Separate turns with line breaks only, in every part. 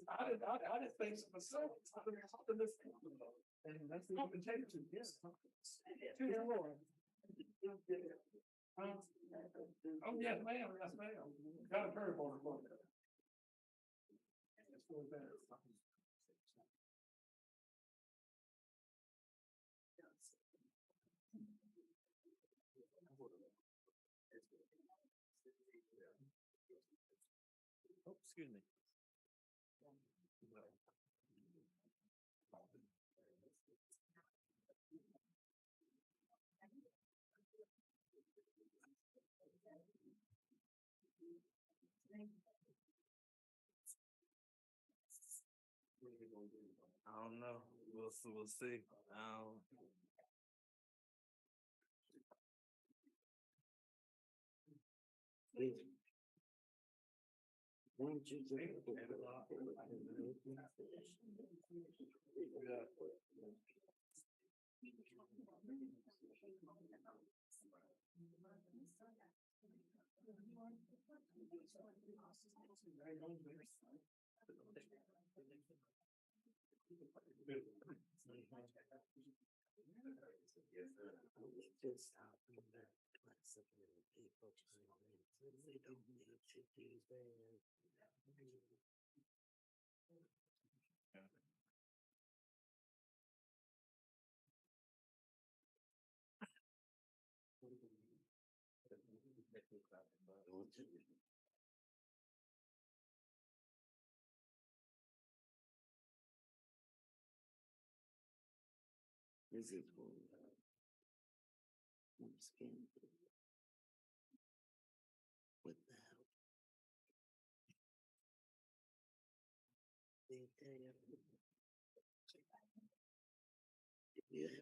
I just think for myself, something this, and that's the invitation. Yes. To the Lord. Oh, yes, ma'am. Yes, ma'am. Got a curve on it. It's really bad. Oh, excuse me. I don't know. We'll see. Won't you drink
Just talking about class of little people, so we don't need to do that. This is for skin with the help. They tell you, you have to.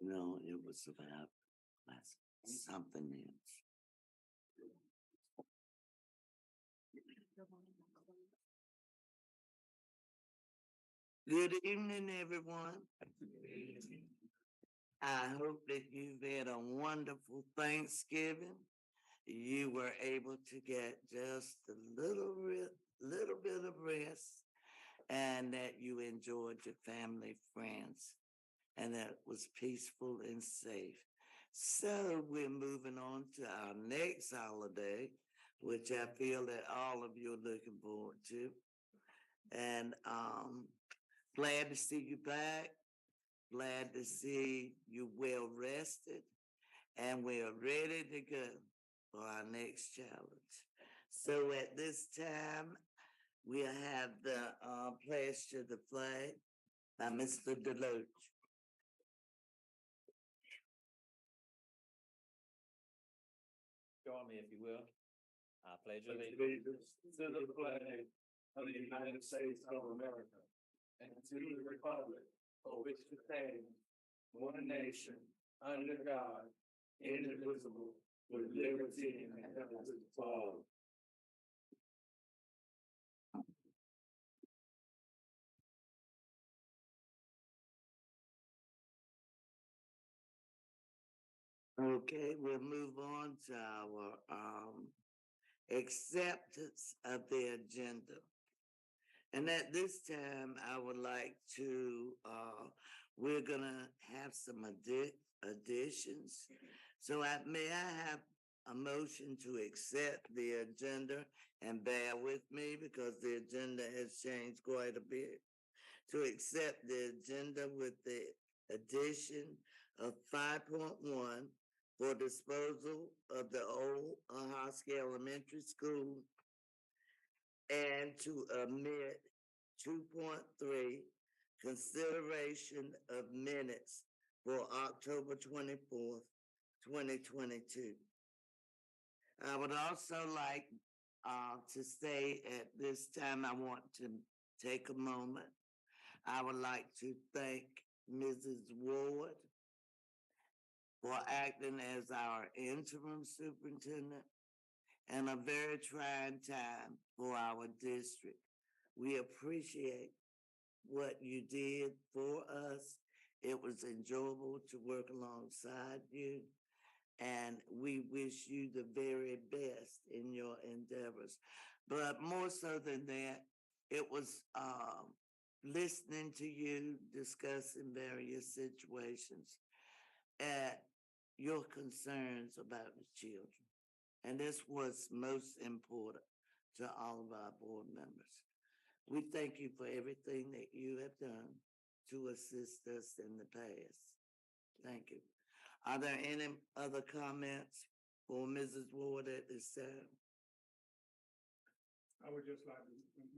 No, it was about something else. Good evening, everyone. I hope that you've had a wonderful Thanksgiving. You were able to get just a little bit of rest, and that you enjoyed your family, friends, and that was peaceful and safe. So we're moving on to our next holiday, which I feel that all of you are looking forward to. And glad to see you back. Glad to see you well rested. And we're ready to go for our next challenge. So at this time, we'll have the pledge to the flag by Mr. Deloach.
Join me if you will. I pledge
Allegiance to the flag of the United States of America and to the republic for which it stands, one nation, under God, indivisible, with liberty and justice for all.
Okay, we'll move on to our acceptance of the agenda. And at this time, I would like to, we're gonna have some additions. So may I have a motion to accept the agenda, and bear with me because the agenda has changed quite a bit. To accept the agenda with the addition of 5.1 for disposal of the old Hosky Elementary School, and to omit 2.3 consideration of minutes for October 24th, 2022. I would also like to say at this time, I want to take a moment. I would like to thank Mrs. Ward for acting as our interim superintendent in a very trying time for our district. We appreciate what you did for us. It was enjoyable to work alongside you, and we wish you the very best in your endeavors. But more so than that, it was listening to you discussing various situations at your concerns about the children. And this was most important to all of our board members. We thank you for everything that you have done to assist us in the past. Thank you. Are there any other comments for Mrs. Ward at this time?
I would just like,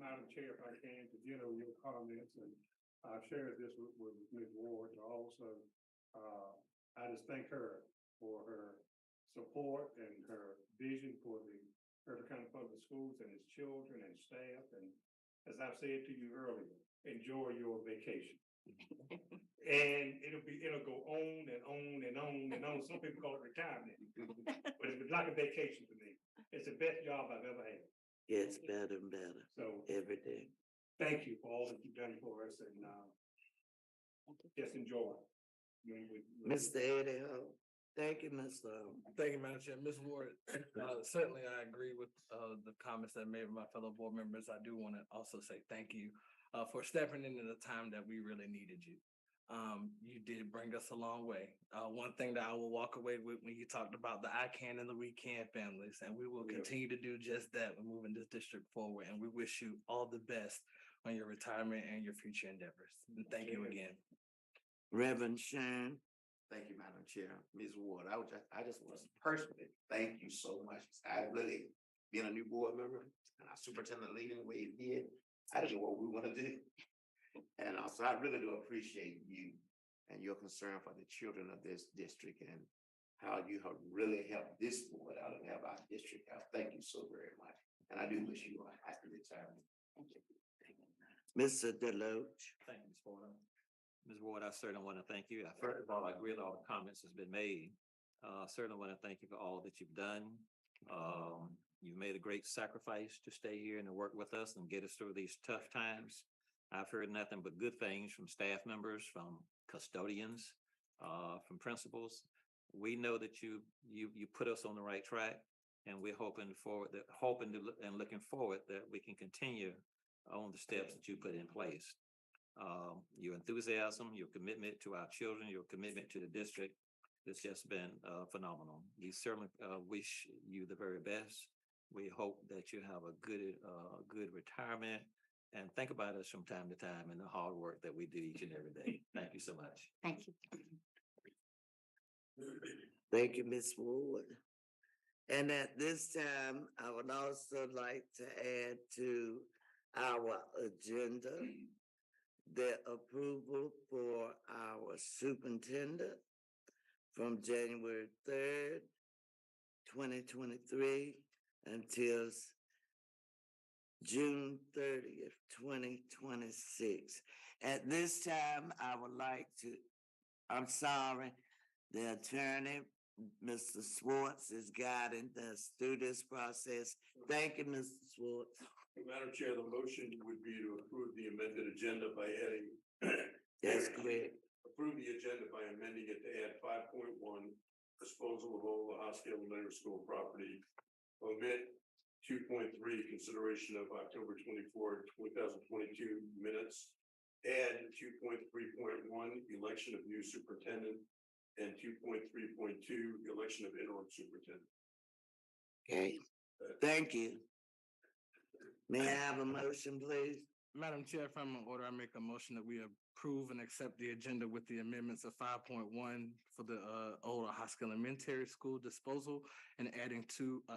Madam Chair, if I can, to your comments, and I shared this with Ms. Ward to also, I just thank her for her support and her vision for the
Hertford County Public Schools and its children and staff. And as I've said to you earlier, enjoy your vacation. And it'll go on and on and on and on. Some people call it retirement, but it's like a vacation to me. It's the best job I've ever had.
Gets better and better
So
every day.
thank you for all that you've done for us, and just enjoy.
Mr. Eddie Ho, thank you, Mr. Ho.
Thank you, Madam Chair. Ms. Ward, certainly I agree with the comments that made by my fellow board members. I do want to also say thank you for stepping into the time that we really needed you. You did bring us a long way. One thing that I will walk away with when you talked about the I can and the we can families, and we will continue to do just that. We're moving this district forward, and we wish you all the best on your retirement and your future endeavors. And thank you again.
Reverend Sharon.
Thank you, Madam Chair. Ms. Ward, I just want to personally thank you so much. I really, being a new board member and our superintendent leading the way he did, I didn't know what we want to do. And also, I really do appreciate you and your concern for the children of this district and how you have really helped this board out and help our district out. Thank you so very much. And I do wish you a happy retirement. Thank you.
Mr. Deloach.
Thank you, Ms. Ward. Ms. Ward, I certainly want to thank you. First of all, I agree with all the comments that's been made. Certainly want to thank you for all that you've done. You've made a great sacrifice to stay here and to work with us and get us through these tough times. I've heard nothing but good things from staff members, from custodians, from principals. We know that you put us on the right track, and we're hoping and looking forward that we can continue on the steps that you put in place. Your enthusiasm, your commitment to our children, your commitment to the district, it's just been phenomenal. We certainly wish you the very best. We hope that you have a good retirement, and think about us from time to time and the hard work that we do each and every day. Thank you so much.
Thank you.
Thank you, Ms. Ward. And at this time, I would also like to add to our agenda the approval for our superintendent from January 3rd, 2023 until June 30th, 2026. At this time, I would like to, the attorney, Mr. Swartz, is guiding us through this process. Thank you, Mr. Swartz.
Madam Chair, the motion would be to approve the amended agenda by adding.
That's correct.
Approve the agenda by amending it to add 5.1, disposal of all the Hoskell Elementary School property. Omit 2.3, consideration of October 24, 2022 minutes. Add 2.3.1, election of new superintendent, and 2.3.2, election of interim superintendent.
Okay, thank you. May I have a motion, please?
Madam Chair, if I'm in order, I make a motion that we approve and accept the agenda with the amendments of 5.1 for the older Hoskell Elementary School disposal, and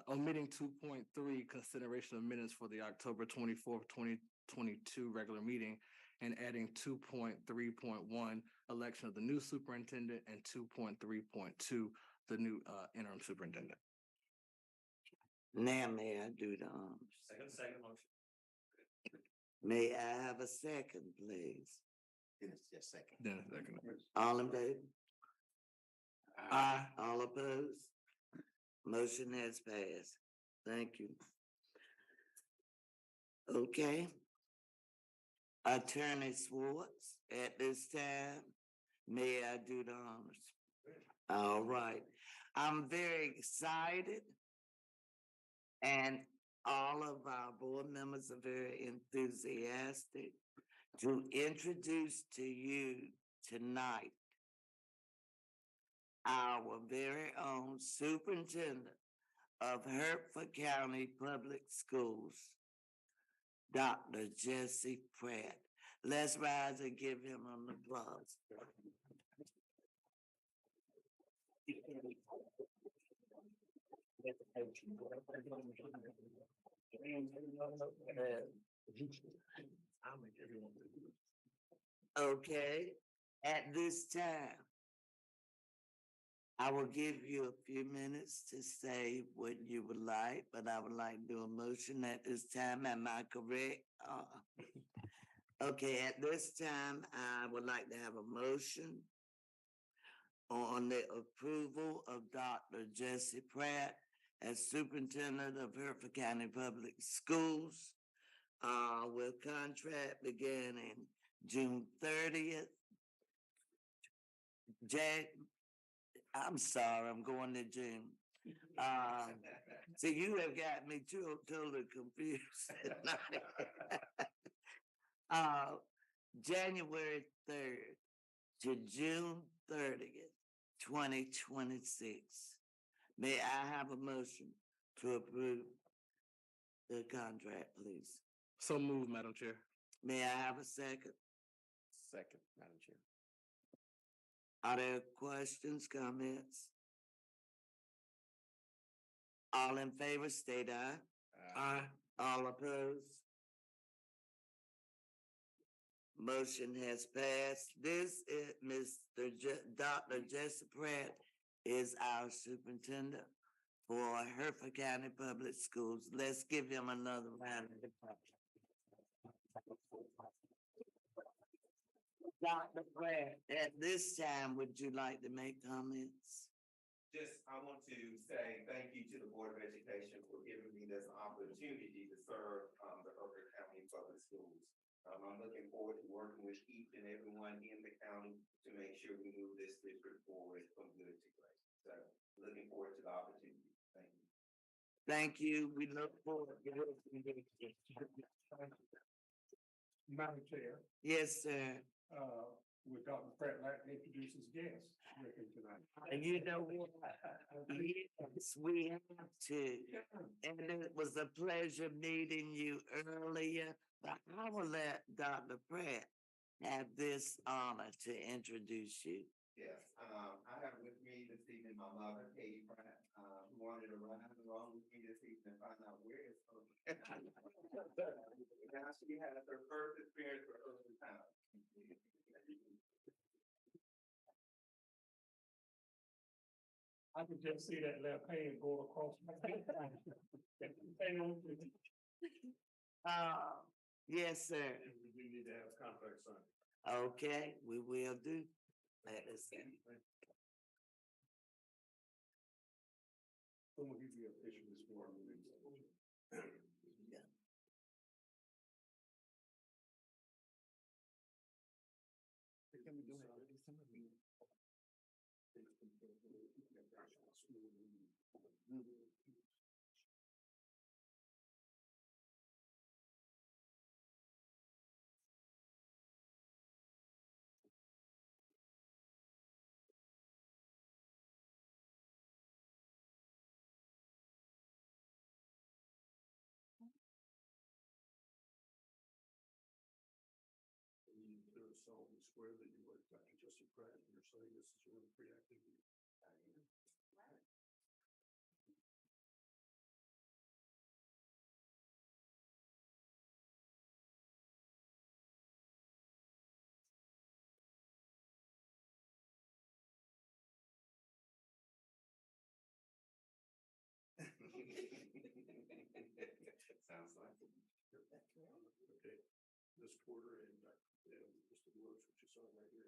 omitting 2.3, consideration of minutes for the October 24th, 2022 regular meeting, and adding 2.3.1, election of the new superintendent, and 2.3.2, the new interim superintendent.
Now may I do the honors?
Second motion.
May I have a second, please?
Dennis, just a second.
Then a second.
All in favor? Aye. All opposed? Motion has passed. Thank you. Okay. Attorney Swartz, at this time, may I do the honors? All right. I'm very excited, and all of our board members are very enthusiastic to introduce to you tonight our very own superintendent of Hertford County Public Schools, Dr. Jesse Pratt. Let's rise and give him an applause. Okay, at this time, I will give you a few minutes to say what you would like, but I would like to do a motion at this time. Am I correct? Okay, at this time, I would like to have a motion on the approval of Dr. Jesse Pratt as superintendent of Hertford County Public Schools, with contract beginning June 30th. I'm sorry, I'm going to June. So you have got me totally confused. January 3rd to June 30th, 2026. May I have a motion to approve the contract, please?
So moved, Madam Chair.
May I have a second?
Second, Madam Chair.
Are there questions, comments? All in favor, state aye.
Aye.
All opposed? Motion has passed. This is Dr. Jesse Pratt is our superintendent for Hertford County Public Schools. Let's give him another round of applause. Dr. Pratt, at this time, would you like to make comments?
Just, I want to say thank you to the Board of Education for giving me this opportunity to serve, the Hertford County Public Schools. I'm looking forward to working with each and everyone in the county to make sure we move this district forward from good to great. So, looking forward to the opportunity. Thank you.
Thank you. We look forward to working with you.
Madam Chair,
Yes, sir.
would Dr. Pratt like to introduce his guest with him tonight?
And you know what? Yes, we have to. And it was a pleasure meeting you earlier, but I will let Dr. Pratt have this honor to introduce you.
Yes, I have with me this evening my mother, Katie Pratt, who wanted to ride along with me this evening and find out where is her. Now she has her first experience for early time.
I could just see that left hand go across my face.
Yes, sir.
We do need to have contract signed.
Okay, we will do. Let us see.
Who will give you a picture this morning? You do solemnly swear that you are Dr. Jesse Pratt, and you're saying this is really free activity. I am.
Sounds like it.
Okay, this quarter and just the words which you saw right here.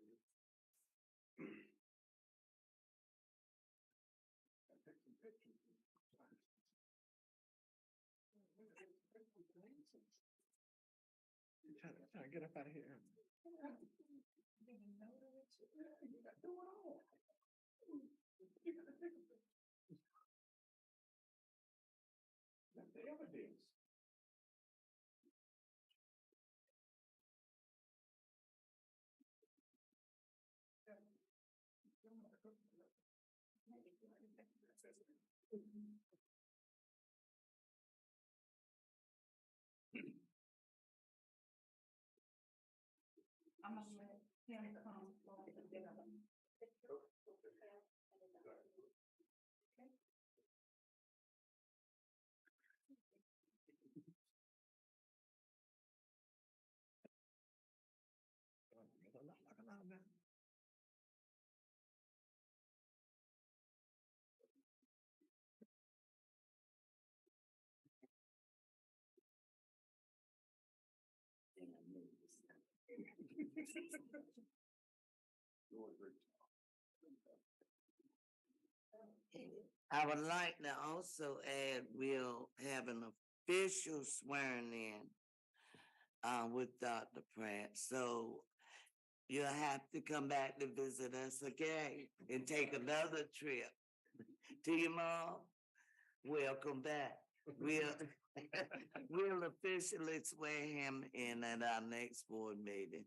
I take some pictures.
Trying to get up out of here.
That's the evidence.
I'm gonna let him come forward and get up.
I would like to also add, we'll have an official swearing in with Dr. Pratt. So you'll have to come back to visit us again and take another trip to your mom. Welcome back. We'll we'll officially swear him in at our next board meeting.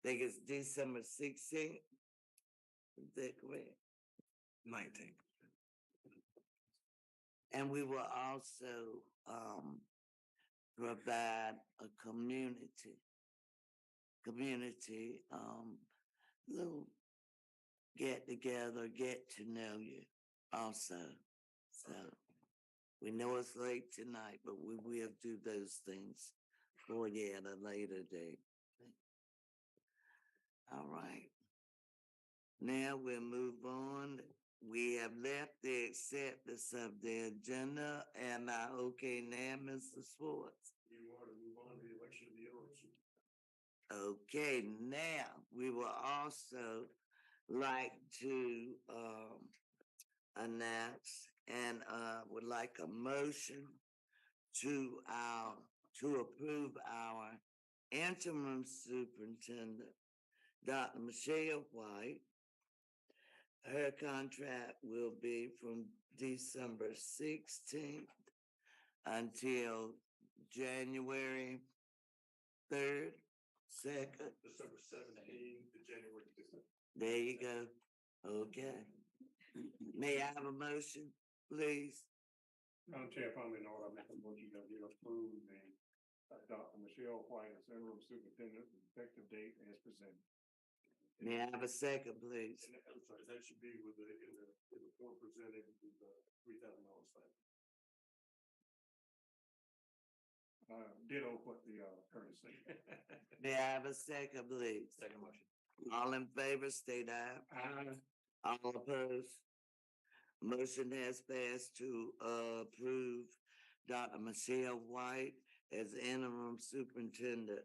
I think it's December 16th. Is that correct?
19.
And we will also provide a community little get together, get to know you also. So we know it's late tonight, but we will do those things for you at a later date. All right. Now we'll move on. We have left the acceptance of the agenda and okay now, Mr. Swartz.
You want to move on to the election of the elders?
Okay, now we will also like to announce and would like a motion to approve our interim superintendent, Dr. Michelle White. Her contract will be from December 16th until January 3rd, 2nd.
December 17th to January 5th.
There you go. Okay. May I have a motion, please?
Madam Chair, if I'm in order, I make a motion that we approve Dr. Michelle White as interim superintendent, effective date as presented.
May I have a second, please?
And I'm sorry, that should be with in the form presented with the $3,000 stipend.
Ditto what the attorney said.
May I have a second, please?
Second motion.
All in favor, state aye.
Aye.
All opposed? Motion has passed to approve Dr. Michelle White as interim superintendent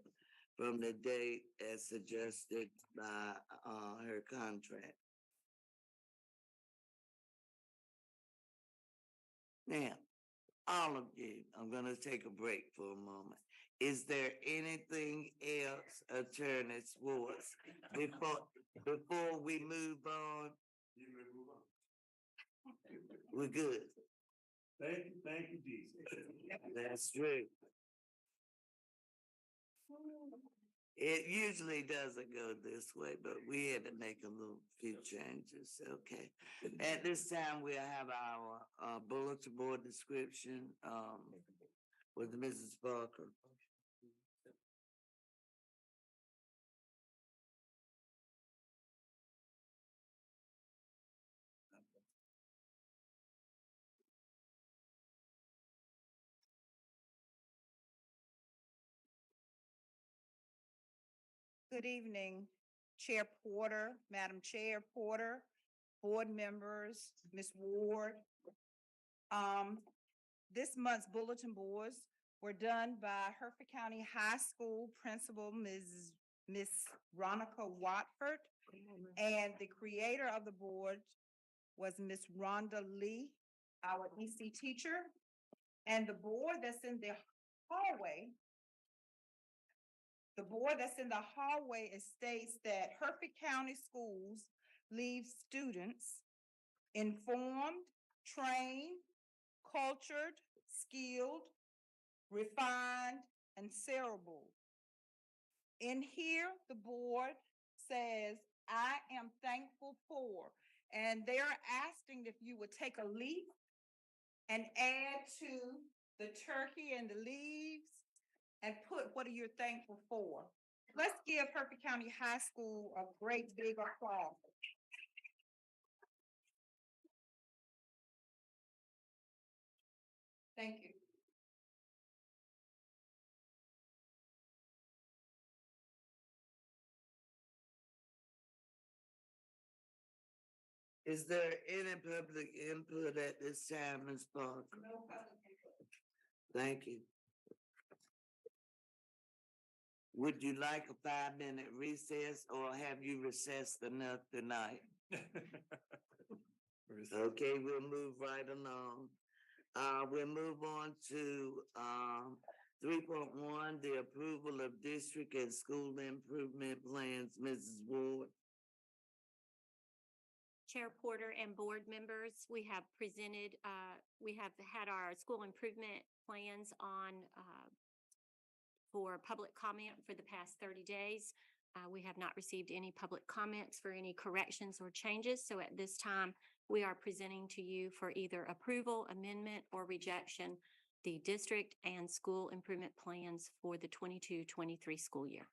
from the date as suggested by her contract. Now, all of you, I'm going to take a break for a moment. Is there anything else, Attorney Swartz, before we move on?
You may move on.
We're good.
Thank you, Jesus.
That's true. It usually doesn't go this way, but we had to make a little few changes. Okay. At this time, we'll have our bulletin board description with Mrs. Barker.
Good evening, Chair Porter, Madam Chair Porter, board members, Ms. Ward. This month's bulletin boards were done by Hertford County High School Principal, Miss Ronica Watford, and the creator of the board was Miss Rhonda Lee, our EC teacher, and the board that's in the hallway. The board that's in the hallway, it states that Hertford County Schools leave students informed, trained, cultured, skilled, refined, and cerebral. In here, the board says, I am thankful for, and they're asking if you would take a leaf and add to the turkey and the leaves and put what are you thankful for. Let's give Hertford County High School a great big applause. Thank you.
Is there any public input at this time, Ms. Parker?
No public input.
Thank you. Would you like a 5-minute recess or have you recessed enough tonight? Okay, we'll move right along. We'll move on to 3.1, the approval of district and school improvement plans. Mrs. Ward.
Chair Porter and board members, we have presented, we have had our school improvement plans on for public comment for the past 30 days. We have not received any public comments for any corrections or changes. So at this time, we are presenting to you for either approval, amendment, or rejection, the district and school improvement plans for the 22-23 school year.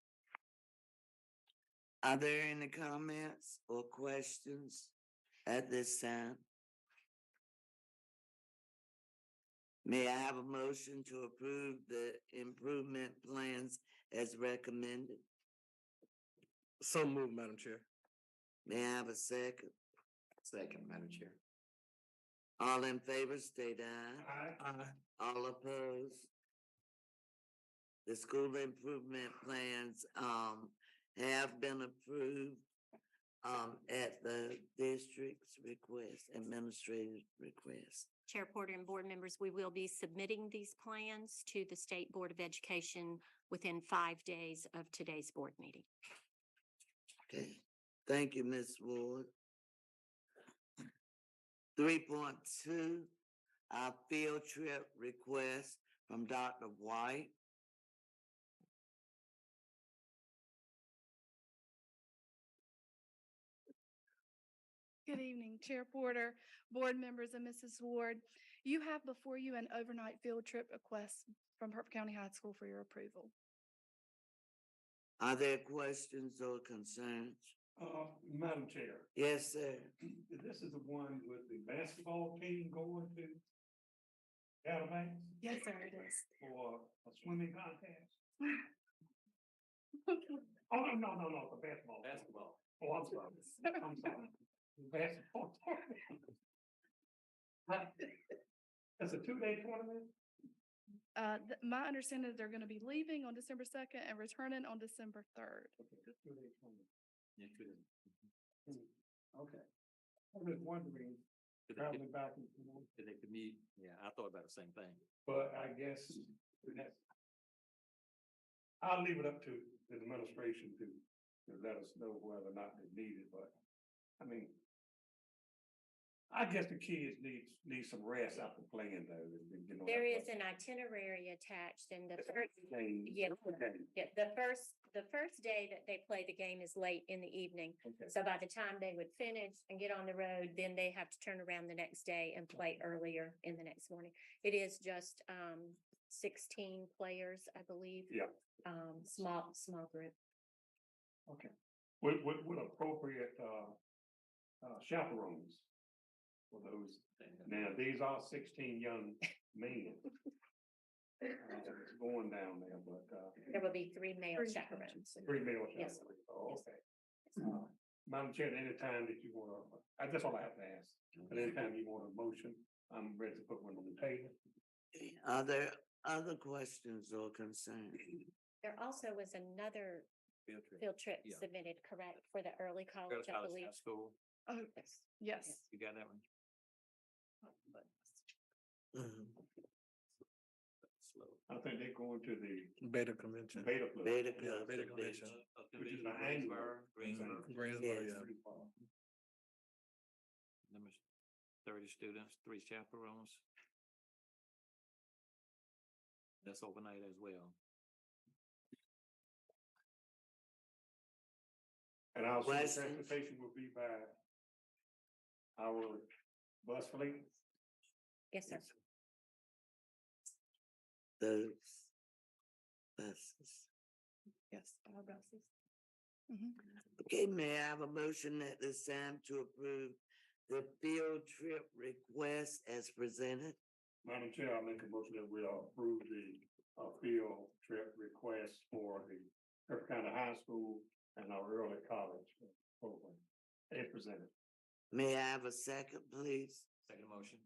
Are there any comments or questions at this time? May I have a motion to approve the improvement plans as recommended?
So moved, Madam Chair.
May I have a second?
Second, Madam Chair.
All in favor, state aye.
Aye.
All opposed? The school improvement plans have been approved at the district's request, administrative request.
Chair Porter and board members, we will be submitting these plans to the State Board of Education within 5 days of today's board meeting.
Okay, thank you, Ms. Ward. 3.2, our field trip request from Dr. White.
Good evening, Chair Porter, board members, and Mrs. Ward. You have before you an overnight field trip request from Hertford County High School for your approval.
Are there questions or concerns?
Madam Chair,
Yes, sir.
this is the one with the basketball team going to Alabama
Yes, sir, it is.
for a swimming contest? Oh, no, for basketball.
Basketball.
Oh, I'm sorry. I'm sorry. Basketball. It's a 2-day tournament?
My understanding is they're going to be leaving on December 2nd and returning on December 3rd.
Okay, just 2-day tournament.
Yeah, good.
Okay. I'm just wondering, traveling back and forth,
Did they commute? Yeah, I thought about the same thing.
but I guess that's. I'll leave it up to the administration to let us know whether or not they need it, but, I mean, I guess the kids need some rest after playing though. You know,
There is an itinerary attached and the first,
game.
yeah,
Okay.
yeah, the first day that they play the game is late in the evening.
Okay.
So by the time they would finish and get on the road, then they have to turn around the next day and play earlier in the next morning. It is just 16 players, I believe.
Yeah.
Small group.
Okay. With appropriate chaperones for those. Now, these are 16 young men. Going down there, but
There will be 3 male
Three
chaperones.
3 male
Yes.
chaperones. Oh,
Yes.
okay. Madam Chair, at any time that you want to, that's all I have to ask. At any time you want a motion, I'm ready to put one on the table.
Are there other questions or concerns?
There also was another
Field trip.
field trip
Yeah.
submitted, correct, for the early
Go
college,
to
I
college
believe.
high school.
Oh,
Yes.
yes.
You got that one?
Mhm.
Slow.
I think they're going to the
Beta convention.
Beta Club.
Beta
Yeah,
Club
Beta
Convention.
convention.
Which is the annual.
Greensboro,
Yes.
yeah.
Numbers 30 students, 3 chaperones. That's overnight as well.
And our
Questions?
transportation will be by our bus fleet.
Yes, sir.
Those buses.
Yes, all buses.
Okay, may I have a motion at this time to approve the field trip request as presented?
Madam Chair, I'll make a motion that we approve the field trip request for the Hertford County High School and our early college program as presented.
May I have a second, please?
Second motion.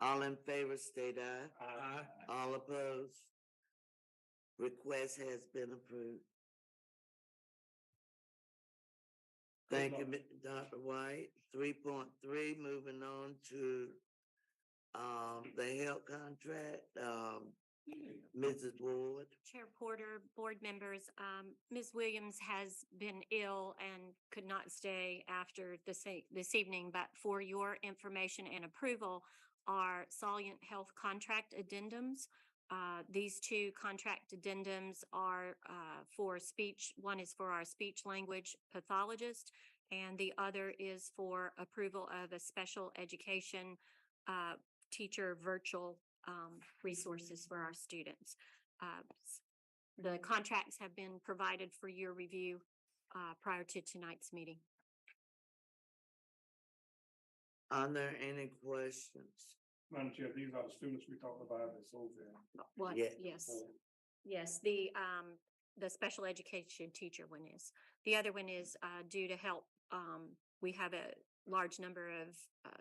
All in favor, state aye.
Aye.
All opposed? Request has been approved. Thank you, Dr. White. 3.3, moving on to the health contract, Mrs. Ward.
Chair Porter, board members, Ms. Williams has been ill and could not stay after this evening, but for your information and approval are Salient Health contract addendums. These two contract addendums are for speech. One is for our speech language pathologist, and the other is for approval of a special education teacher virtual resources for our students. The contracts have been provided for your review prior to tonight's meeting.
Are there any questions?
Madam Chair, these are the students we talked about this over there.
What?
Yeah.
Yes. Yes, the special education teacher one is. The other one is due to help. We have a large number of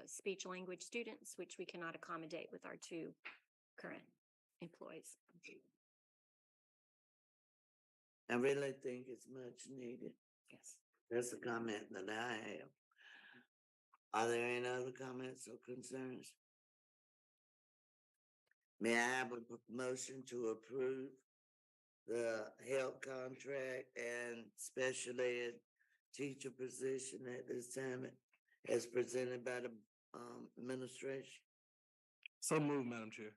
speech language students, which we cannot accommodate with our two current employees.
I really think it's much needed.
Yes.
That's a comment that I have. Are there any other comments or concerns? May I have a motion to approve the health contract and special ed teacher position at this time as presented by the administration?
So moved, Madam Chair.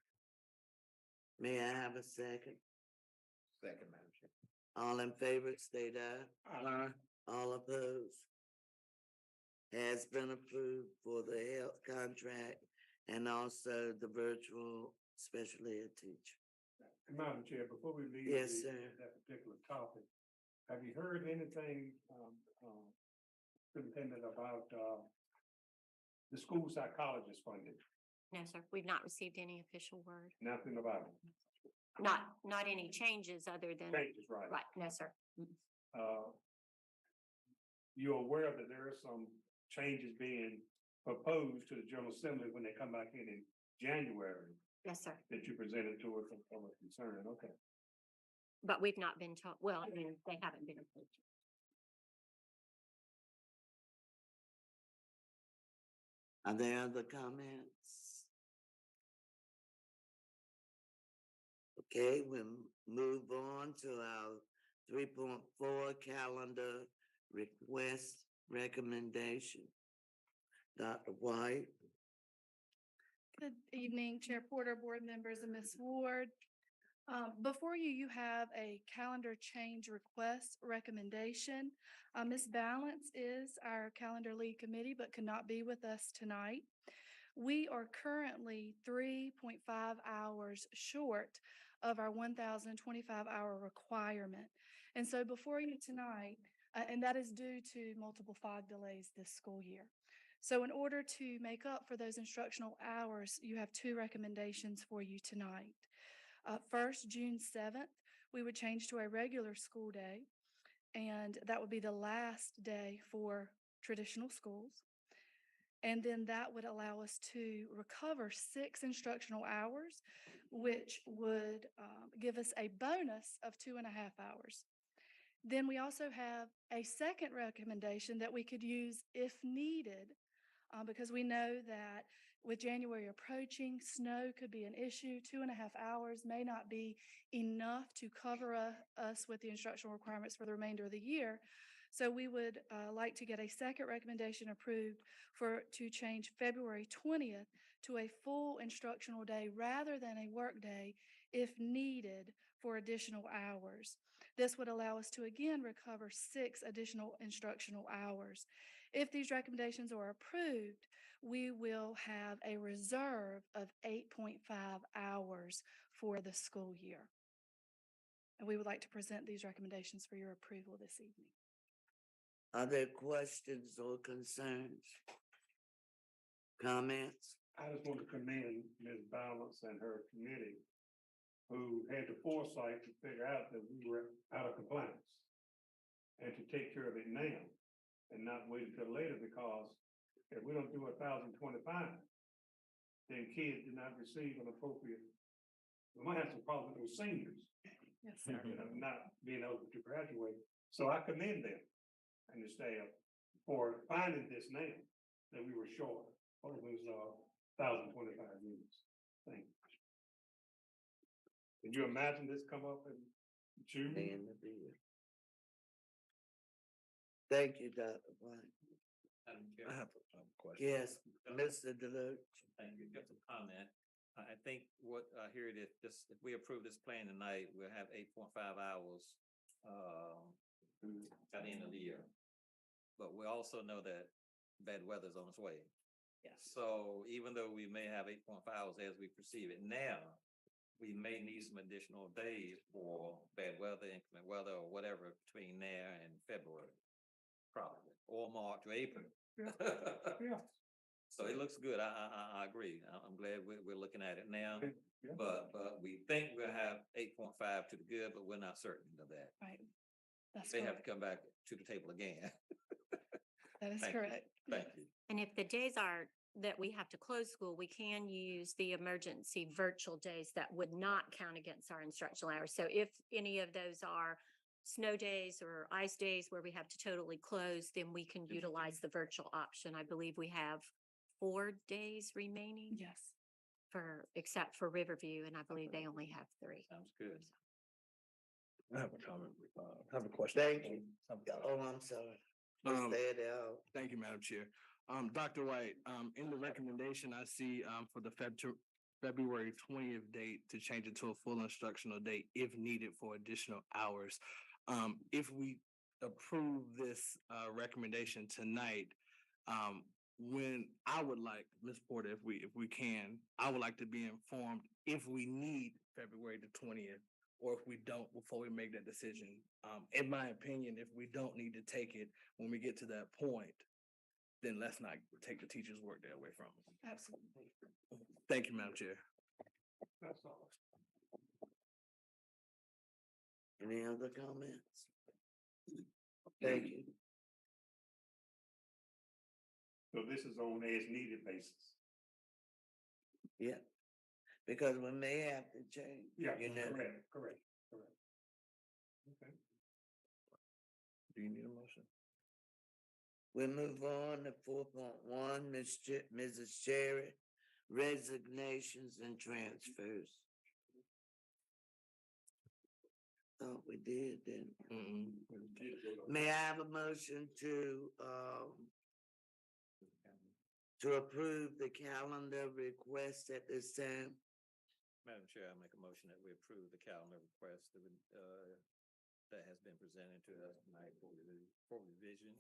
May I have a second?
Second, Madam Chair.
All in favor, state aye.
Aye.
All opposed? Has been approved for the health contract and also the virtual special ed teacher.
Madam Chair, before we leave
Yes, sir.
that particular topic, have you heard anything, Superintendent, about the school psychologist funding?
No, sir, we've not received any official word.
Nothing about it.
Not any changes other than,
Changes, right?
right, no, sir.
You're aware that there are some changes being proposed to the General Assembly when they come back in January
Yes, sir.
that you presented to us from a concern, okay?
But we've not been told, well, I mean, they haven't been approved.
Are there other comments? Okay, we'll move on to our 3.4 calendar request recommendation. Dr. White.
Good evening, Chair Porter, board members, and Ms. Ward. Before you, you have a calendar change request recommendation. Ms. Balance is our calendar lead committee, but could not be with us tonight. We are currently 3.5 hours short of our 1,025-hour requirement. And so before you tonight, and that is due to multiple fog delays this school year. So in order to make up for those instructional hours, you have two recommendations for you tonight. First, June 7th, we would change to a regular school day, and that would be the last day for traditional schools. And then that would allow us to recover 6 instructional hours, which would give us a bonus of 2.5 hours. Then we also have a second recommendation that we could use if needed, because we know that with January approaching, snow could be an issue. 2.5 hours may not be enough to cover us with the instructional requirements for the remainder of the year. So we would like to get a second recommendation approved to change February 20th to a full instructional day rather than a work day if needed for additional hours. This would allow us to again recover 6 additional instructional hours. If these recommendations are approved, we will have a reserve of 8.5 hours for the school year. And we would like to present these recommendations for your approval this evening.
Are there questions or concerns? Comments?
I just want to commend Ms. Balance and her committee who had the foresight to figure out that we were out of compliance and to take care of it now and not wait until later, because if we don't do 1,025, then kids do not receive an appropriate. We might have some problems with those seniors.
Yes, sir.
Not being able to graduate. So I commend them and the staff for finding this now, that we were short, it was, 1,025 units. Thank you. Can you imagine this come up in June?
End of the year. Thank you, Dr. White.
Madam Chair.
I have a question.
Yes, Mr. Deloach.
Thank you. Just a comment. I think what I hear it, if we approve this plan tonight, we'll have 8.5 hours by the end of the year. But we also know that bad weather's on its way.
Yes.
So even though we may have 8.5 hours as we perceive it now, we may need some additional days for bad weather, inclement weather, or whatever between now and February, probably, or March or April.
Yeah.
So it looks good. I agree. I'm glad we're looking at it now.
Yeah.
But we think we'll have 8.5 to the good, but we're not certain of that.
Right. That's
They have to
correct.
come back to the table again.
That is
Thank you.
correct.
Thank you.
And if the days are that we have to close school, we can use the emergency virtual days that would not count against our instructional hours. So if any of those are snow days or ice days where we have to totally close, then we can utilize the virtual option. I believe we have 4 days remaining
Yes.
except for Riverview, and I believe they only have 3.
Sounds good.
I have a comment. I have a question.
Thank you.
Have a question.
Oh, I'm sorry.
Um,
Mr. Eddie, oh,
Thank you, Madam Chair. Dr. White, in the recommendation, I see, for the February 20th date to change it to a full instructional date if needed for additional hours. If we approve this, recommendation tonight, when I would like, Ms. Porter, if we can, I would like to be informed if we need February the 20th or if we don't before we make that decision. In my opinion, if we don't need to take it when we get to that point, then let's not take the teacher's work day away from them.
Absolutely.
Thank you, Madam Chair.
That's all.
any other comments? Thank you.
So this is on as needed basis.
Yeah. Because we may have to change.
Yeah,
You know.
correct. Okay.
Do you need a motion?
We move on to 4.1, Mrs. Sherry, resignations and transfers. Thought we did, didn't we? May I have a motion to approve the calendar request at this time?
Madam Chair, I make a motion that we approve the calendar request that has been presented to us tonight for revision.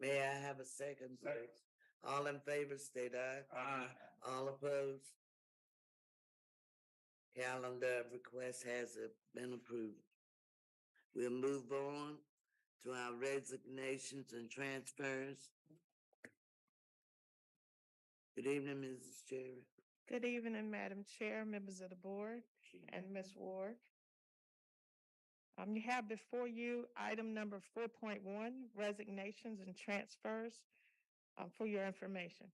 May I have a second, please? All in favor, state aye.
Aye.
All opposed? Calendar request has been approved. We'll move on to our resignations and transfers. Good evening, Mrs. Cherry.
Good evening, Madam Chair, members of the board, and Ms. Ward. You have before you item number 4.1, resignations and transfers, for your information.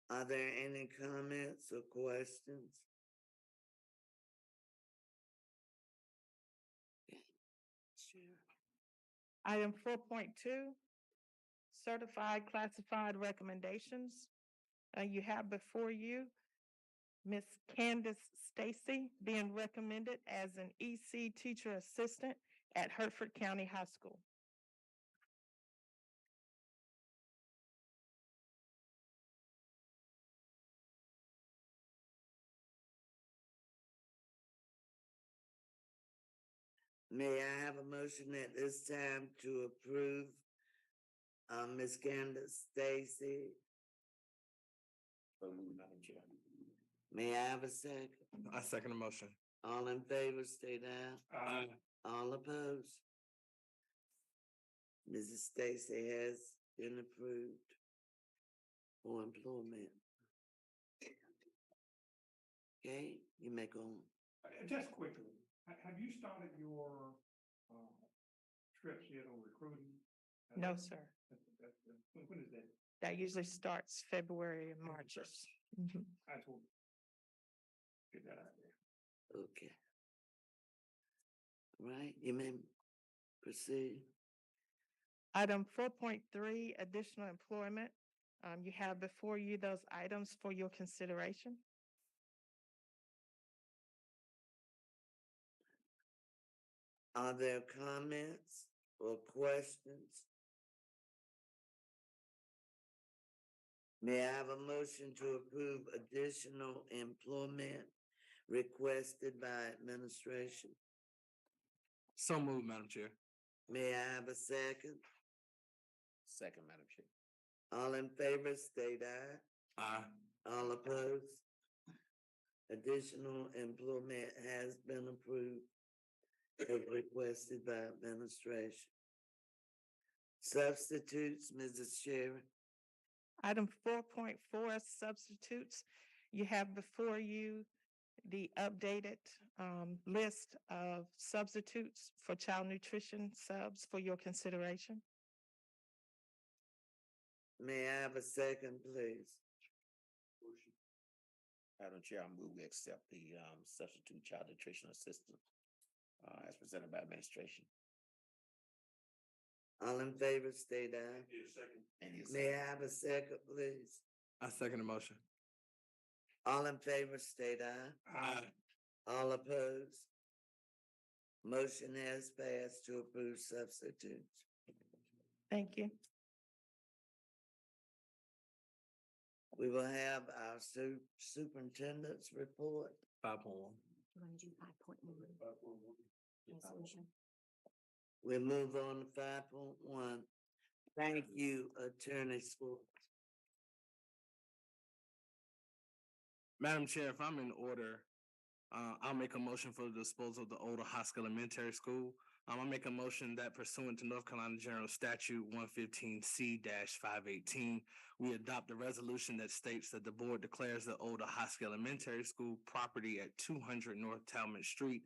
Are there any comments or questions?
Item 4.2, certified classified recommendations. You have before you Miss Candace Stacy being recommended as an EC teacher assistant at Hertford County High School.
May I have a motion at this time to approve Ms. Candace Stacy? May I have a second?
I second the motion.
All in favor, state aye.
Aye.
All opposed? Mrs. Stacy has been approved for employment. Okay, you may go on.
Just quickly, have you started your trips yet on recruiting?
No, sir.
When is that?
That usually starts February and March. Mhm.
I told you. Get that out there.
Okay. right, you may proceed.
Item 4.3, additional employment. You have before you those items for your consideration.
Are there comments or questions? May I have a motion to approve additional employment requested by administration?
So moved, Madam Chair.
May I have a second?
Second, Madam Chair.
All in favor, state aye.
Aye.
All opposed? Additional employment has been approved as requested by administration. Substitutes, Mrs. Sherry.
Item 4.4, substitutes. You have before you the updated list of substitutes for child nutrition subs for your consideration.
May I have a second, please?
Madam Chair, I move we accept the substitute child nutrition assistant as presented by administration.
All in favor, state aye.
Need a second.
May I have a second, please?
I second the motion.
All in favor, state aye.
Aye.
All opposed? Motion has passed to approve substitutes.
Thank you.
We will have our superintendent's report.
5.1.
You want to do 5.1 resolution?
We move on to 5.1. Thank you, Attorney Schwartz.
Madam Chair, if I'm in order, I'll make a motion for the disposal of the older Hoskell Elementary School. I'll make a motion that pursuant to North Carolina General Statute 115C-518, we adopt a resolution that states that the board declares the older Hoskell Elementary School property at 200 North Talmadge Street,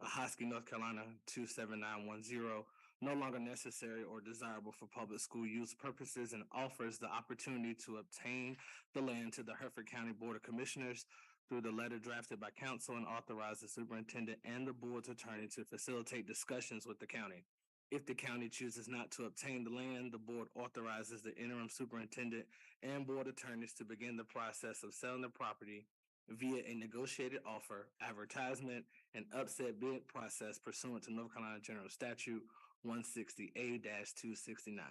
Hosky, North Carolina 27910, no longer necessary or desirable for public school use purposes, and offers the opportunity to obtain the land to the Hertford County Board of Commissioners through the letter drafted by council, and authorize the superintendent and the board's attorney to facilitate discussions with the county. If the county chooses not to obtain the land, the board authorizes the interim superintendent and board attorneys to begin the process of selling the property via a negotiated offer, advertisement, and upset bid process pursuant to North Carolina General Statute 160A-269.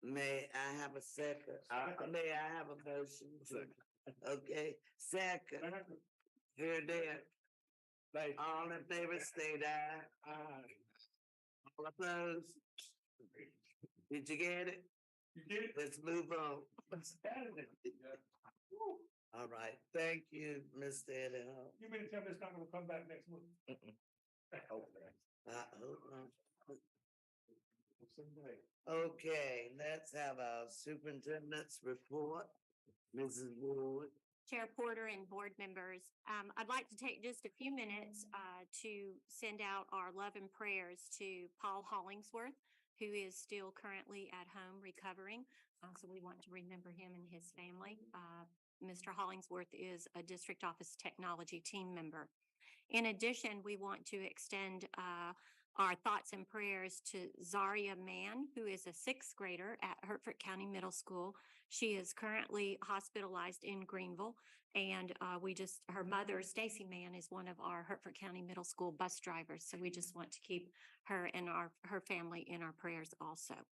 May I have a second? May I have a motion? Okay, second. Here, there. All in favor, state aye. All opposed? Did you get it?
You get it?
Let's move on. All right, thank you, Mr. Eddie Hall.
You mean to tell me it's not gonna come back next month?
Okay, let's have our superintendent's report. Mrs. Ward.
Chair Porter and board members, I'd like to take just a few minutes to send out our love and prayers to Paul Hollingsworth, who is still currently at home recovering. So we want to remember him and his family. Mr. Hollingsworth is a district office technology team member. In addition, we want to extend our thoughts and prayers to Zaria Mann, who is a sixth grader at Hertford County Middle School. She is currently hospitalized in Greenville, and her mother, Stacy Mann, is one of our Hertford County Middle School bus drivers. So we just want to keep her and her family in our prayers also.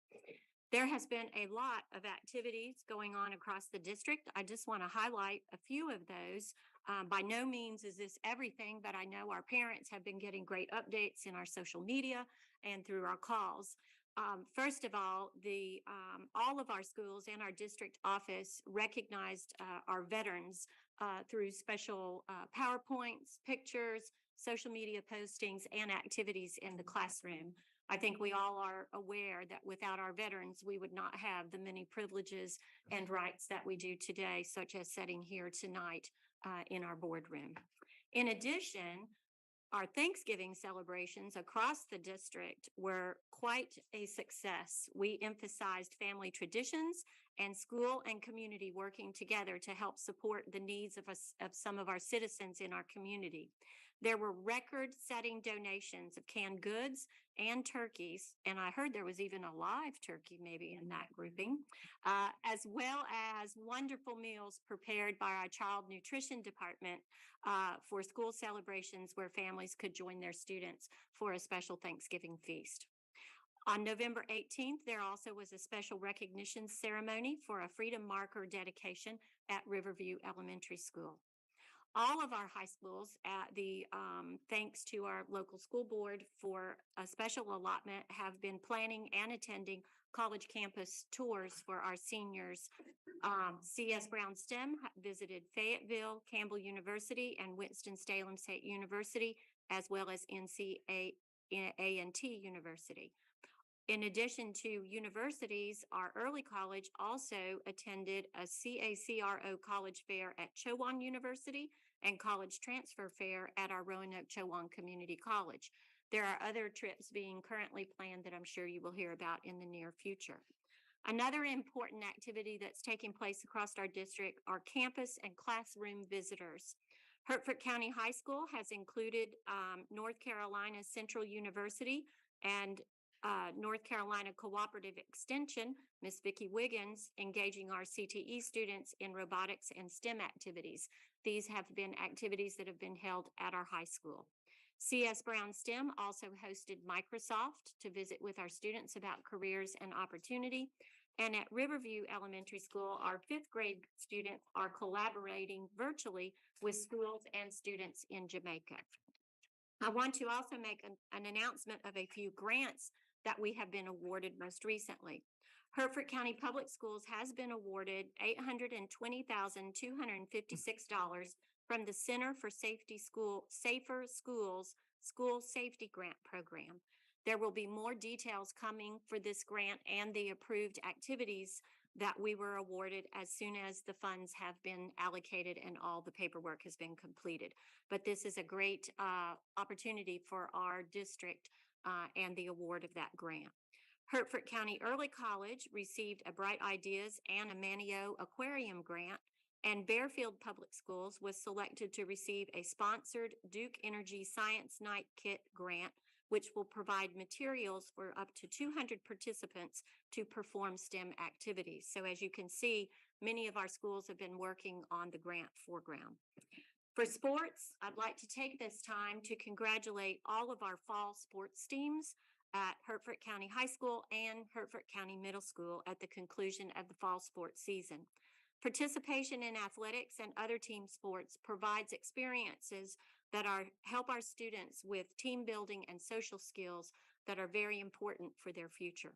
There has been a lot of activities going on across the district. I just want to highlight a few of those. By no means is this everything, but I know our parents have been getting great updates in our social media and through our calls. First of all of our schools and our district office recognized our veterans through special PowerPoints, pictures, social media postings, and activities in the classroom. I think we all are aware that without our veterans, we would not have the many privileges and rights that we do today, such as sitting here tonight in our boardroom. In addition, our Thanksgiving celebrations across the district were quite a success. We emphasized family traditions and school and community working together to help support the needs of some of our citizens in our community. There were record-setting donations of canned goods and turkeys, and I heard there was even a live turkey maybe in that grouping, as well as wonderful meals prepared by our child nutrition department for school celebrations where families could join their students for a special Thanksgiving feast. On November 18th, there also was a special recognition ceremony for a Freedom Marker dedication at Riverview Elementary School. All of our high schools at thanks to our local school board for a special allotment, have been planning and attending college campus tours for our seniors. CS Brown STEM visited Fayetteville, Campbell University, and Winston-Salem State University, as well as NCA A&T University. In addition to universities, our early college also attended a CACRO college fair at Chowan University and college transfer fair at our Roanoke Chowan Community College. There are other trips being currently planned that I'm sure you will hear about in the near future. Another important activity that's taking place across our district are campus and classroom visitors. Hertford County High School has included North Carolina Central University and North Carolina Cooperative Extension, Ms. Vicki Wiggins, engaging our CTE students in robotics and STEM activities. These have been activities that have been held at our high school. CS Brown STEM also hosted Microsoft to visit with our students about careers and opportunity. And at Riverview Elementary School, our 5th grade students are collaborating virtually with schools and students in Jamaica. I want to also make an announcement of a few grants that we have been awarded most recently. Hertford County Public Schools has been awarded $820,256 from the Center for Safer Schools School Safety Grant Program. There will be more details coming for this grant and the approved activities that we were awarded as soon as the funds have been allocated and all the paperwork has been completed. But this is a great opportunity for our district and the award of that grant. Hertford County Early College received a Bright Ideas and a Manio Aquarium grant, and Bearfield Public Schools was selected to receive a sponsored Duke Energy Science Night Kit grant, which will provide materials for up to 200 participants to perform STEM activities. So as you can see, many of our schools have been working on the grant foreground. For sports, I'd like to take this time to congratulate all of our fall sports teams at Hertford County High School and Hertford County Middle School at the conclusion of the fall sports season. Participation in athletics and other team sports provides experiences that help our students with team building and social skills that are very important for their future.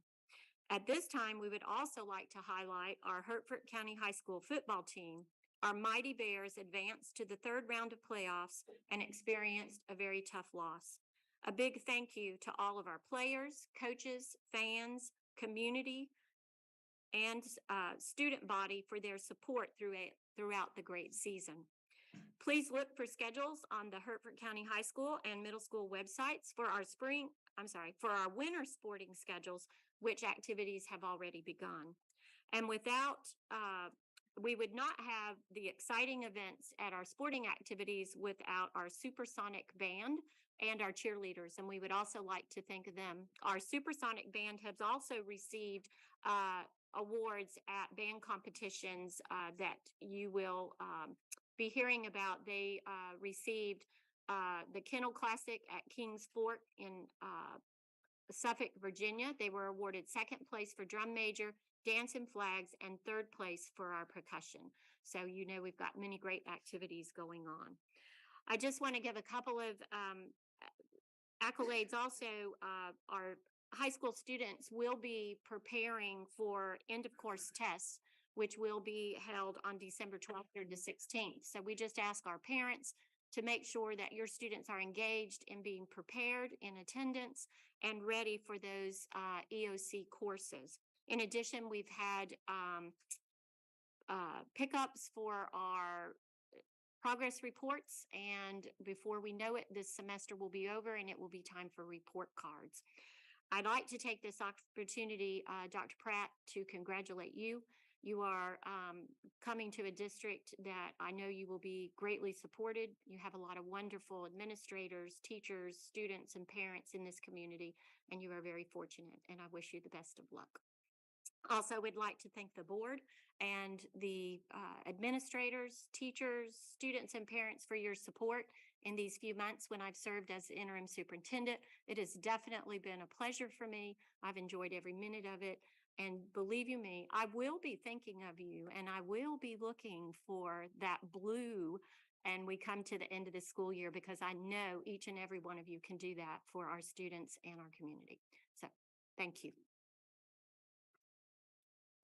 At this time, we would also like to highlight our Hertford County High School football team. Our Mighty Bears advanced to the 3rd round of playoffs and experienced a very tough loss. A big thank you to all of our players, coaches, fans, community, and student body for their support throughout the great season. Please look for schedules on the Hertford County High School and Middle School websites for our winter sporting schedules, which activities have already begun. And we would not have the exciting events at our sporting activities without our supersonic band and our cheerleaders, and we would also like to thank them. Our supersonic band has also received awards at band competitions that you will be hearing about. They received the Kennel Classic at Kings Fork in Suffolk, Virginia. They were awarded 2nd place for drum major, dance and flags, and 3rd place for our percussion. So you know we've got many great activities going on. I just want to give a couple of accolades also. Our high school students will be preparing for end of course tests, which will be held on December 12th through the 16th. So we just ask our parents to make sure that your students are engaged in being prepared in attendance and ready for those EOC courses. In addition, we've had pickups for our progress reports, and before we know it, this semester will be over and it will be time for report cards. I'd like to take this opportunity, Dr. Pratt, to congratulate you. You are coming to a district that I know you will be greatly supported. You have a lot of wonderful administrators, teachers, students, and parents in this community, and you are very fortunate, and I wish you the best of luck. Also, we'd like to thank the board and the administrators, teachers, students, and parents for your support in these few months when I've served as interim superintendent. It has definitely been a pleasure for me. I've enjoyed every minute of it. And believe you me, I will be thinking of you, and I will be looking for that blue and we come to the end of the school year, because I know each and every one of you can do that for our students and our community. So thank you.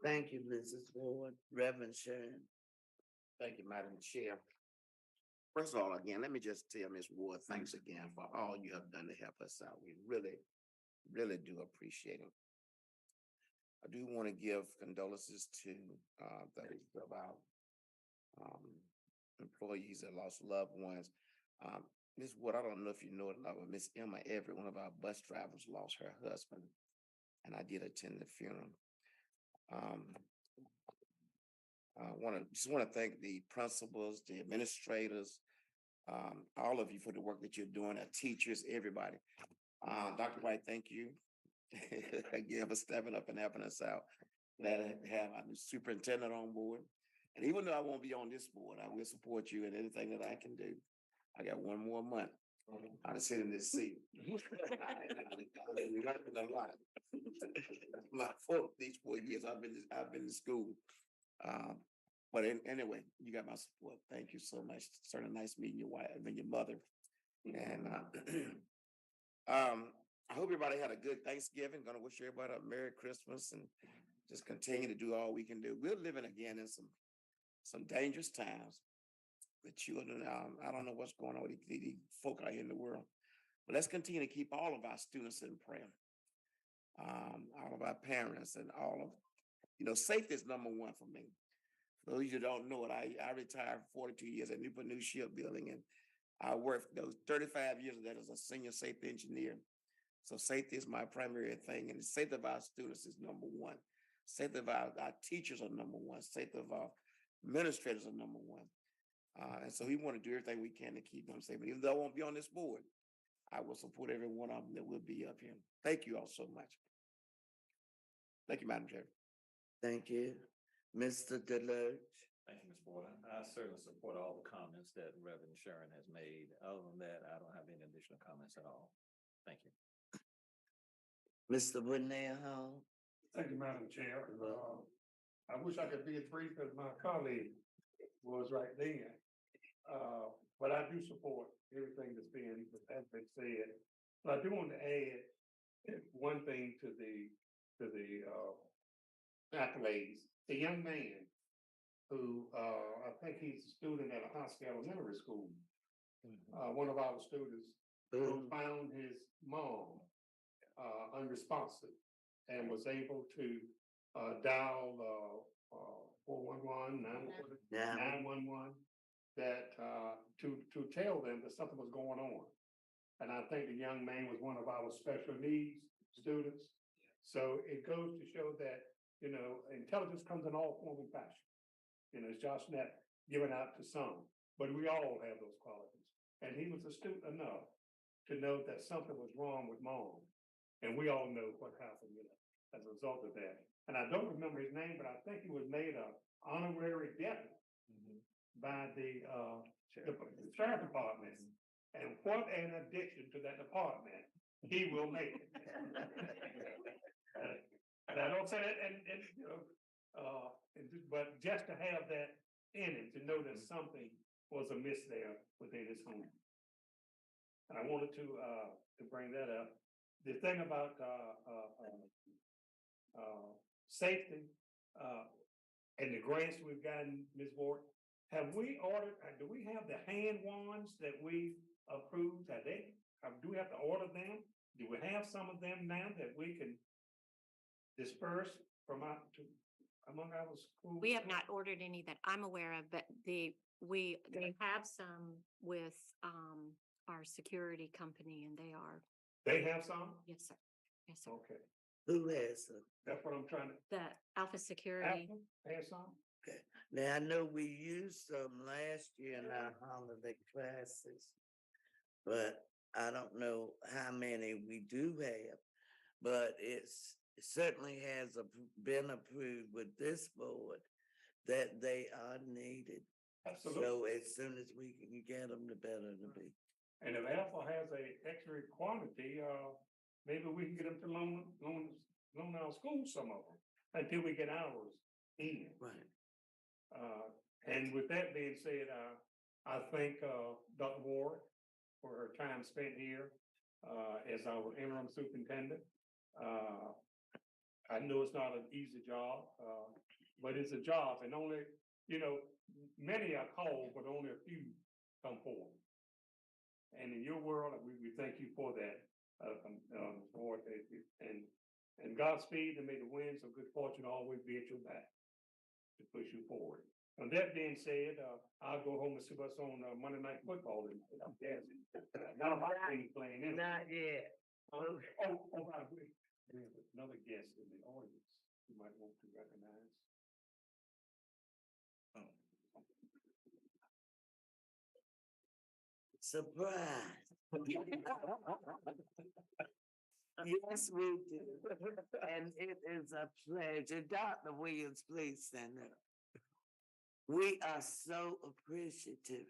Thank you, Mrs. Ward. Reverend Sharon.
Thank you, Madam Chair. First of all, again, let me just tell Ms. Ward, thanks again for all you have done to help us out. We really, really do appreciate it. I do want to give condolences to those of our employees that lost loved ones. Ms. Ward, I don't know if you know it, but Miss Emma Everett, one of our bus drivers, lost her husband, and I did attend the funeral. I want to thank the principals, the administrators, all of you for the work that you're doing, our teachers, everybody. Dr. White, thank you again for stepping up and helping us out. Glad to have our new superintendent on board. And even though I won't be on this board, I will support you in anything that I can do. I got one more month. I'll sit in this seat. We learned a lot. These 4 years I've been in school. But anyway, you got my support. Thank you so much. It's certainly nice meeting your wife and your mother. And I hope everybody had a good Thanksgiving. Gonna wish everybody a Merry Christmas and just continue to do all we can do. We're living again in some dangerous times. The children, I don't know what's going on with the folk out here in the world, but let's continue to keep all of our students in prayer. All of our parents and all of, safety is number one for me. For those of you who don't know it, I retired for 42 years at Newport News Shipbuilding, and I worked those 35 years of that as a senior safety engineer. So safety is my primary thing, and the safety of our students is number one. Safety of our teachers are number one. Safety of our administrators are number one. And so we want to do everything we can to keep them safe. And even though I won't be on this board, I will support every one of them that will be up here. Thank you all so much. Thank you, Madam Chair.
Thank you. Mr. Deloach.
Thank you, Ms. Porter. I certainly support all the comments that Reverend Sharon has made. Other than that, I don't have any additional comments at all. Thank you.
Mr. Whitney Hall.
Thank you, Madam Chair. I wish I could be as brief as my colleague was right then. But I do support everything that's been said. But I do want to add one thing to the accolades. The young man who I think he's a student at a Hosky Elementary School. One of our students who found his mom unresponsive and was able to dial 411, 911 that to tell them that something was going on. And I think the young man was one of our special needs students. So it goes to show that, intelligence comes in all form and fashion. It's just not given out to some, but we all have those qualities. And he was astute enough to know that something was wrong with mom. And we all know what happened, as a result of that. And I don't remember his name, but I think he was made an honorary deputy by the sheriff department. And what an addition to that department he will make. And I don't say that, but just to have that in him, to know that something was amiss there within his home. And I wanted to bring that up. The thing about safety and the grants we've gotten, Ms. Ward, have we ordered? Do we have the hand wands that we approved? Do we have to order them? Do we have some of them now that we can disperse from among our schools?
We have not ordered any that I'm aware of, but they have some with our security company, and they are.
They have some?
Yes, sir. Yes, sir.
Okay.
Who has them?
That's what I'm trying to.
The Alpha Security.
Apple, have some?
Okay, now I know we used some last year in our holiday classes. But I don't know how many we do have, but it certainly has been approved with this board that they are needed.
Absolutely.
So as soon as we can get them, the better to be.
And if Apple has a extra quantity, maybe we can get them to loan our school some of them until we get ours in.
Right.
And with that being said, I thank, Dr. Ward for her time spent here, as our interim superintendent. I know it's not an easy job, but it's a job, and only, many are called, but only a few come forward. And in your world, we thank you for that, Lord, and Godspeed, and may the winds of good fortune always be at your back to push you forward. And that being said, I'll go home and see what's on Monday Night Football. I'm dancing. None of my things playing in.
Not yet.
By the way, there's another guest in the audience you might want to recognize.
Surprise. Yes, we do. And it is a pleasure. Dr. Williams, please stand up. We are so appreciative.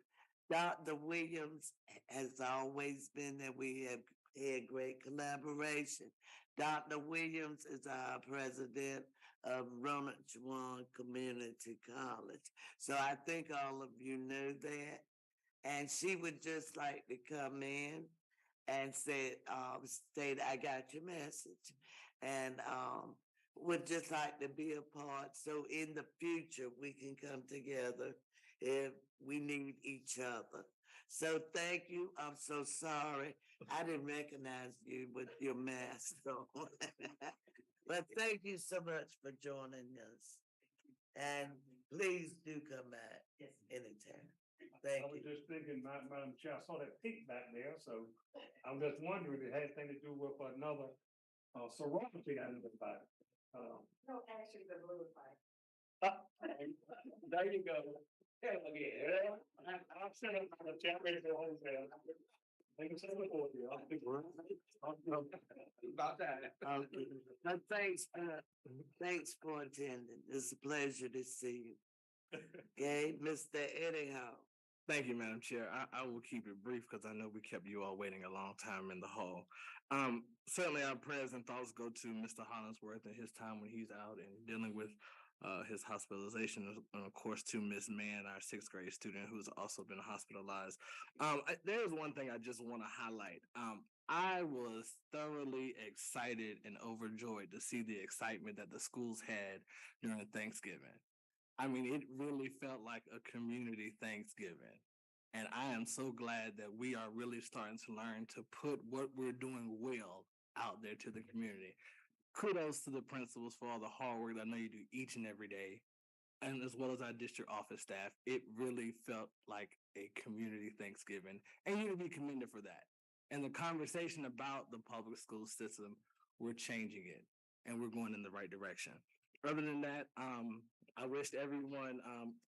Dr. Williams has always been there. We have had great collaboration. Dr. Williams is our president of Ronald Juwan Community College. So I think all of you know that. And she would just like to come in and say, state, I got your message. And would just like to be a part. So in the future, we can come together if we need each other. So thank you. I'm so sorry. I didn't recognize you with your mask on. But thank you so much for joining us. And please do come back anytime. Thank
I was
you.
just thinking, Madam Chair, I saw that pink back there, so I'm just wondering if it had anything to do with another sorority I know about.
No, actually, the blue fight.
There you go. Hell again. I'm sitting on the chat ready to hold there. Thank you so much for you. About that.
Okay. But thanks for attending. It's a pleasure to see you. Okay, Mr. Anyhow.
Thank you, Madam Chair. I will keep it brief because I know we kept you all waiting a long time in the hall. Certainly our prayers and thoughts go to Mr. Hollingsworth and his time when he's out and dealing with his hospitalization, and of course to Miss Mann, our 6th grade student who's also been hospitalized. There's one thing I just want to highlight. I was thoroughly excited and overjoyed to see the excitement that the schools had during Thanksgiving. I mean, it really felt like a community Thanksgiving. And I am so glad that we are really starting to learn to put what we're doing well out there to the community. Kudos to the principals for all the hard work that I know you do each and every day, and as well as our district office staff. It really felt like a community Thanksgiving, and you to be commended for that. And the conversation about the public school system, we're changing it, and we're going in the right direction. Other than that, I wish everyone,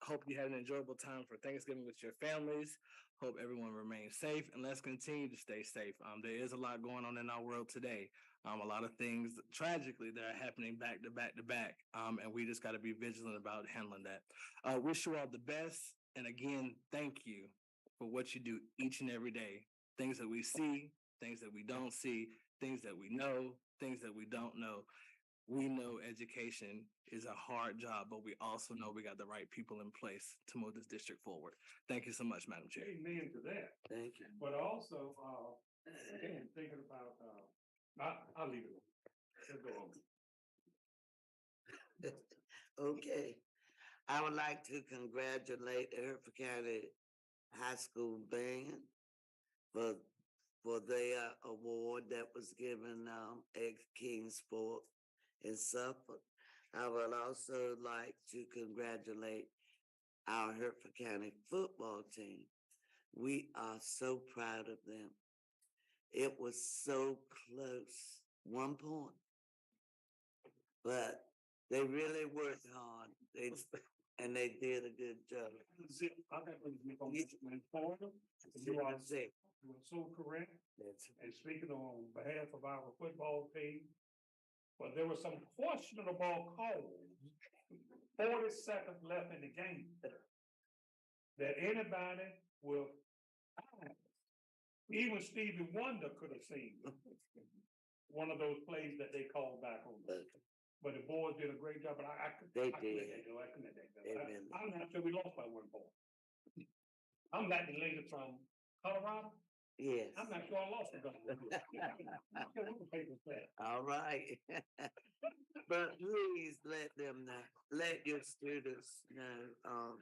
hope you had an enjoyable time for Thanksgiving with your families. Hope everyone remains safe, and let's continue to stay safe. There is a lot going on in our world today. A lot of things tragically that are happening back to back to back. And we just got to be vigilant about handling that. Wish you all the best. And again, thank you for what you do each and every day. Things that we see, things that we don't see, things that we know, things that we don't know. We know education is a hard job, but we also know we got the right people in place to move this district forward. Thank you so much, Madam Chair.
Amen to that.
Thank you.
But also, again, thinking about, I'll leave it. Let's go on.
Okay. I would like to congratulate the Hertford County High School Band for their award that was given at Kingsport in Suffolk. I would also like to congratulate our Hertford County football team. We are so proud of them. It was so close. 1 point. but they really worked hard. And they did a good job.
You are so correct.
That's
And speaking on behalf of our football team, but there were some questionable calls, 40 seconds left in the game, that anybody will, even Stevie Wonder could have seen one of those plays that they called back on. But the boys did a great job, but I couldn't.
They
I couldn't
did.
let that go. I couldn't let that go.
They really-
I'm not sure we lost by 1 point. I'm Latin lady from Colorado.
Yes.
I'm not sure I lost it.
All right. But please let them know, let your students know,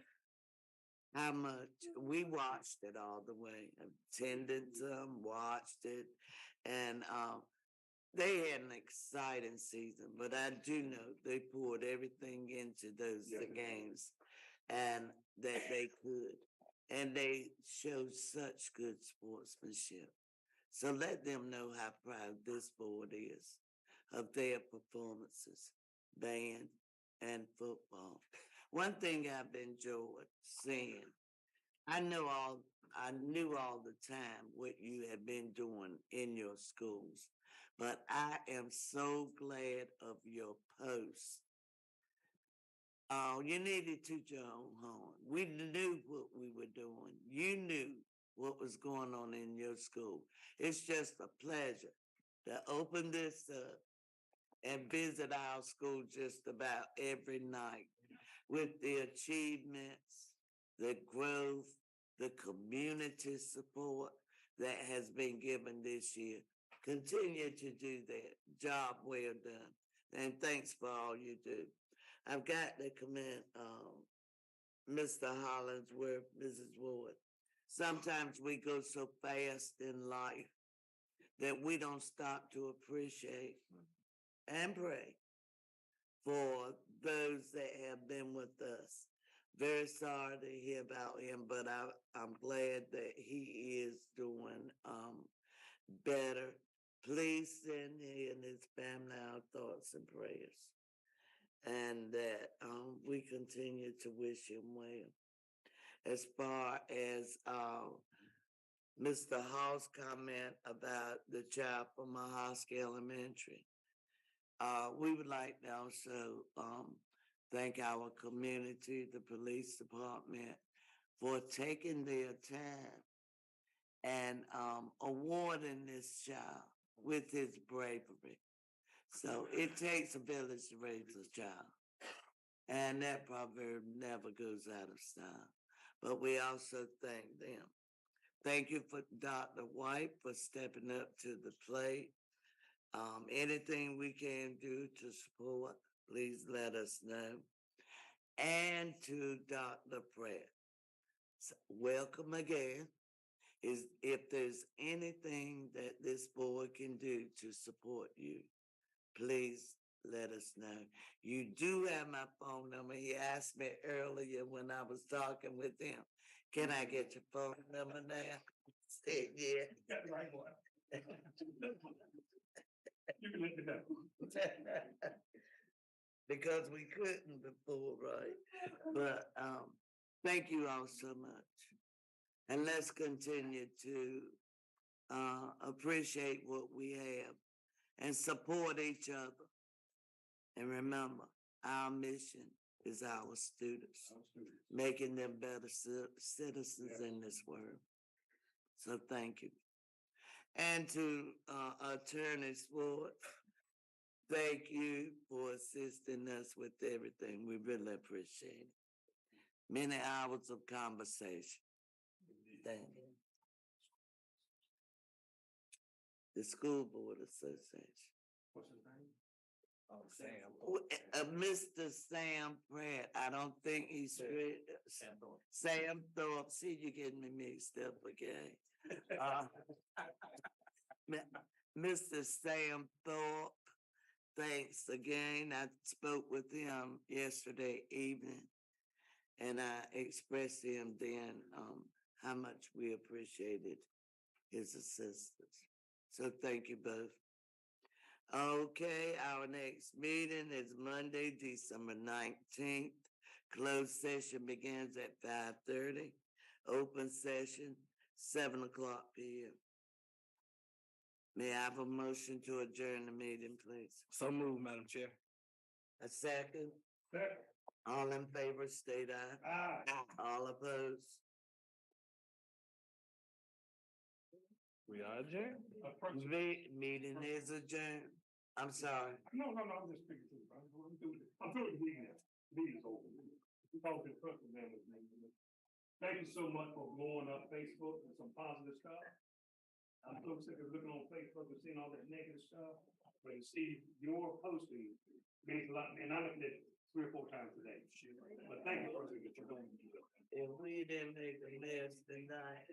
how much, we watched it all the way, attended some, watched it, and, they had an exciting season, but I do know they poured everything into those games and that they could. And they showed such good sportsmanship. So let them know how proud this board is of their performances, band and football. One thing I've enjoyed seeing, I knew all the time what you have been doing in your schools, but I am so glad of your posts. Oh, you needed to, Joan Horn. We knew what we were doing. You knew what was going on in your school. It's just a pleasure to open this up and visit our school just about every night with the achievements, the growth, the community support that has been given this year. Continue to do that. Job well done. And thanks for all you do. I've got to commend Mr. Hollingsworth, Mrs. Ward. Sometimes we go so fast in life that we don't stop to appreciate and pray for those that have been with us. Very sorry to hear about him, but I'm glad that he is doing better. Please send he and his family our thoughts and prayers. And that we continue to wish him well. As far as Mr. Hall's comment about the child from Mahaska Elementary, we would like to also thank our community, the police department, for taking their time and awarding this child with his bravery. So it takes a village to raise a child. And that proverb never goes out of style. But we also thank them. Thank you for Dr. White for stepping up to the plate. Anything we can do to support, please let us know. And to Dr. Pratt, welcome again. If there's anything that this board can do to support you, please let us know. You do have my phone number. He asked me earlier when I was talking with him, can I get your phone number now? I said, yeah.
Got the right one. You can let me know.
Because we couldn't before, right? But thank you all so much. And let's continue to appreciate what we have and support each other. And remember, our mission is our students, making them better citizens in this world. So thank you. And to Attorney Swart, thank you for assisting us with everything. We really appreciate it. Many hours of conversation. Thank you. The School Board Association.
What's his name?
Oh, Sam.
Mr. Sam Pratt, I don't think he's
Sam Thorpe.
Sam Thorpe. See, you're getting me mixed up again. Mr. Sam Thorpe, thanks again. I spoke with him yesterday evening, and I expressed to him then how much we appreciated his assistance. So thank you both. Okay, our next meeting is Monday, December 19th. Closed session begins at 5:30. Open session, 7 o'clock p.m. May I have a motion to adjourn the meeting, please?
So moved, Madam Chair.
A second?
Second.
All in favor, state aye. All opposed?
We are adjourned.
Meeting is adjourned. I'm sorry.
No, I'm just speaking to you. I'm through the meeting now. Meeting's over. We talked to the person then. Thank you so much for blowing up Facebook and some positive stuff. I'm so sick of looking on Facebook and seeing all that negative stuff. But to see your posting means a lot, and I look at it 3 or 4 times a day. But thank you for everything that you're doing.
If we didn't make a mess tonight,